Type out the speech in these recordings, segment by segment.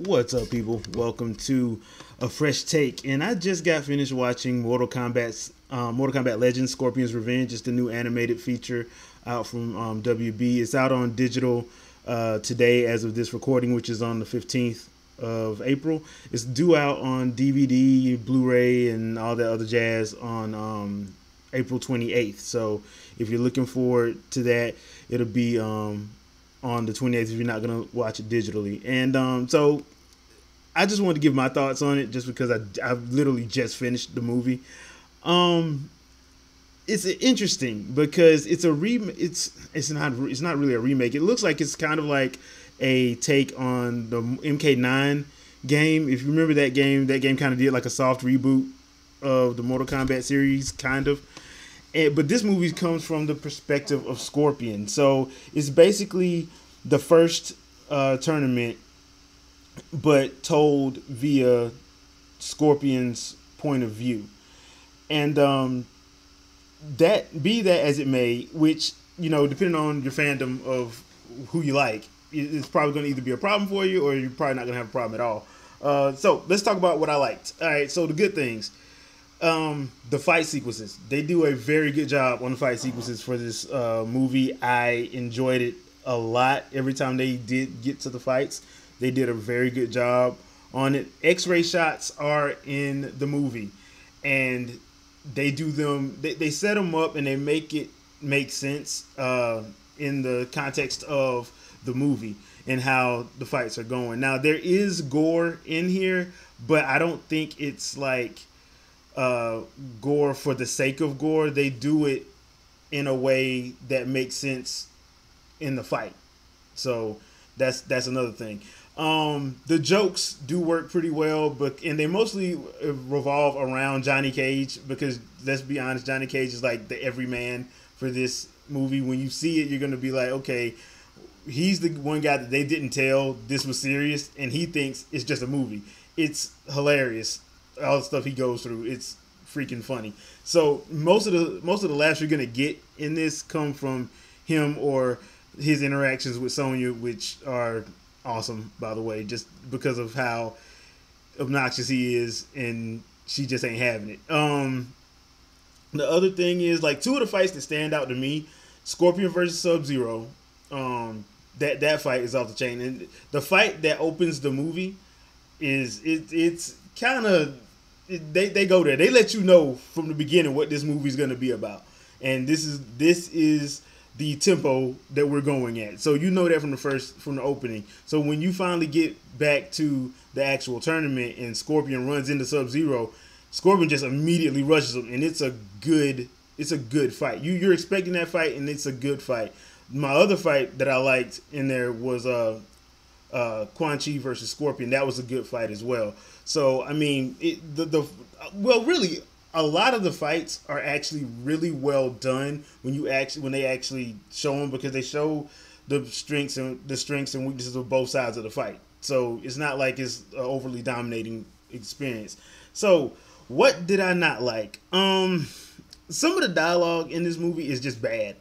What's up, people? Welcome to a fresh take. And I just got finished watching Mortal Kombat Legends: Scorpion's Revenge. It's the new animated feature out from WB. It's out on digital today, as of this recording, which is on the 15th of April. It's due out on DVD, Blu-ray, and all that other jazz on April 28th. So if you're looking forward to that, it'll be on the 28th if you're not going to watch it digitally. And so I just wanted to give my thoughts on it just because I've literally just finished the movie. It's interesting because it's not really a remake. It looks like it's kind of like a take on the MK9 game. If you remember that game kind of did like a soft reboot of the Mortal Kombat series, kind of. But this movie comes from the perspective of Scorpion. So it's basically the first tournament, but told via Scorpion's point of view. And be that as it may, which, depending on your fandom of who you like, it's probably going to either be a problem for you or you're probably not going to have a problem at all. So let's talk about what I liked. All right, so the good things. The fight sequences. They do a very good job on the fight sequences for this movie. I enjoyed it a lot. Every time they did get to the fights, they did a very good job on it. X-ray shots are in the movie, and they do them. They set them up and they make it make sense in the context of the movie and how the fights are going. Now there is gore in here, but I don't think it's like gore for the sake of gore. They do it in a way that makes sense in the fight. So that's another thing. The jokes do work pretty well, and they mostly revolve around Johnny Cage, because let's be honest, Johnny Cage is like the everyman for this movie. When you see it, you're gonna be like, okay, he's the one guy that they didn't tell this was serious, and he thinks it's just a movie. It's hilarious. All the stuff he goes through, it's freaking funny. So most of the laughs you're gonna get in this come from him or his interactions with Sonya, which are awesome, by the way, just because of how obnoxious he is, and she just ain't having it. The other thing is, like, two of the fights that stand out to me, Scorpion versus Sub-Zero, that fight is off the chain, and the fight that opens the movie it's kind of, they go there. They let you know from the beginning what this movie is going to be about, and this is the tempo that we're going at. So you know that from the opening. So when you finally get back to the actual tournament and Scorpion runs into Sub-Zero, Scorpion just immediately rushes him, and it's a good fight. You're expecting that fight, and it's a good fight. My other fight that I liked in there was Quan Chi versus Scorpion. That was a good fight as well. So I mean, really, a lot of the fights are actually really well done when they actually show them, because they show the strengths and weaknesses of both sides of the fight. So it's not like it's an overly dominating experience. So what did I not like? Some of the dialogue in this movie is just bad.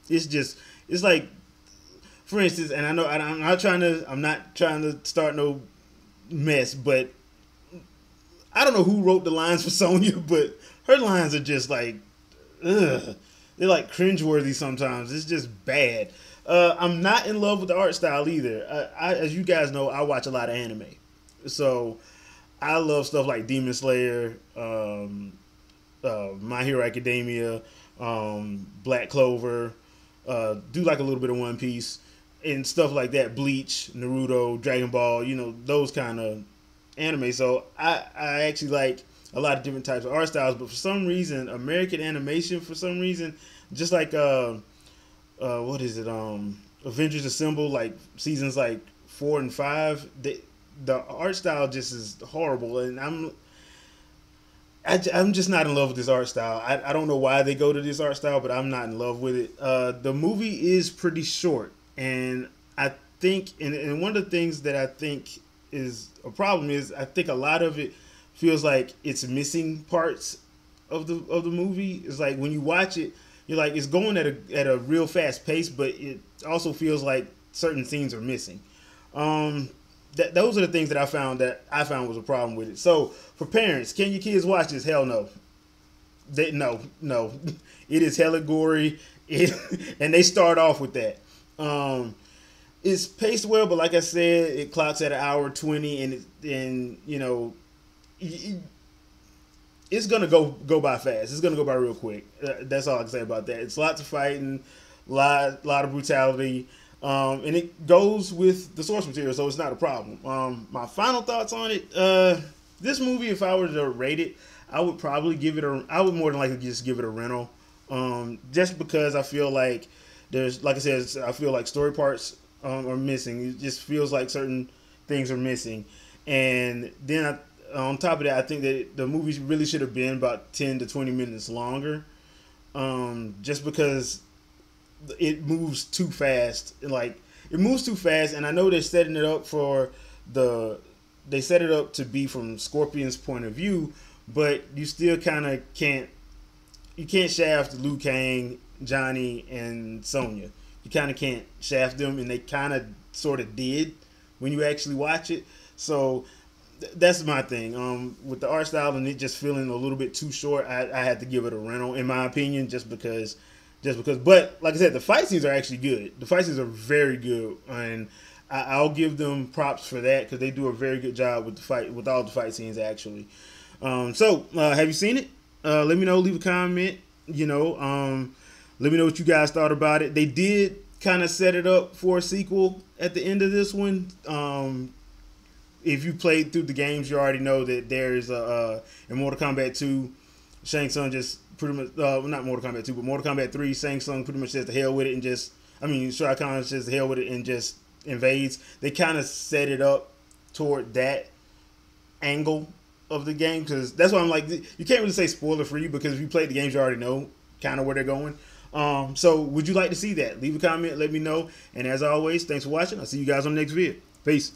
It's like, for instance, and I know I'm not trying to start no mess, but I don't know who wrote the lines for Sonya, but her lines are just like, ugh. They're like cringeworthy sometimes. It's just bad. I'm not in love with the art style either. As you guys know, I watch a lot of anime, so I love stuff like Demon Slayer, My Hero Academia, Black Clover. Do like a little bit of One Piece and stuff like that. Bleach, Naruto, Dragon Ball. Those kind of anime. So I actually like a lot of different types of art styles, but for some reason, American animation, just like what is it, Avengers Assemble, like seasons like 4 and 5, the art style just is horrible, and I'm just not in love with this art style. I don't know why they go to this art style, but I'm not in love with it. The movie is pretty short, and I think, and one of the things that I think is a problem is, I think a lot of it feels like it's missing parts of the movie. It's like when you watch it, you're like, it's going at a real fast pace, but it also feels like certain scenes are missing. those are the things that I found was a problem with it. So for parents, can your kids watch this? Hell no. No. It is hella gory, and they start off with that. It's paced well, but like I said, it clocks at 1 hour 20, and you know, it's gonna go by fast. It's gonna go by real quick. That's all I can say about that. It's lots of fighting, lot of brutality, and it goes with the source material, so it's not a problem. My final thoughts on it: this movie, if I were to rate it, I would probably give it I would more than likely just give it a rental, just because I feel like like I said, I feel like story parts are missing. It just feels like certain things are missing, and then on top of that, I think that the movie really should have been about 10 to 20 minutes longer, just because it moves too fast. Like, it moves too fast, and I know they're setting it up they set it up to be from Scorpion's point of view, but you still kind of can't shaft Liu Kang, Johnny, and Sonya. You kind of can't shaft them, and they kind of sort of did when you actually watch it. So that's my thing. With the art style and it just feeling a little bit too short, I had to give it a rental, in my opinion, just because. But like I said, the fight scenes are actually good. The fight scenes are very good, and I'll give them props for that, because they do a very good job with all the fight scenes actually. So have you seen it? Let me know. Leave a comment. Let me know what you guys thought about it. They did kind of set it up for a sequel at the end of this one. If you played through the games, you already know that there's in Mortal Kombat 2, Shang Tsung just pretty much, not Mortal Kombat 2, but Mortal Kombat 3, Shang Tsung pretty much says the hell with it and Shao Kahn says the hell with it and just invades. They kind of set it up toward that angle of the game, because that's why I'm like, you can't really say spoiler free, because if you played the games, you already know kind of where they're going. So would you like to see that? Leave a comment, let me know, and as always, thanks for watching. I'll see you guys on the next video. Peace.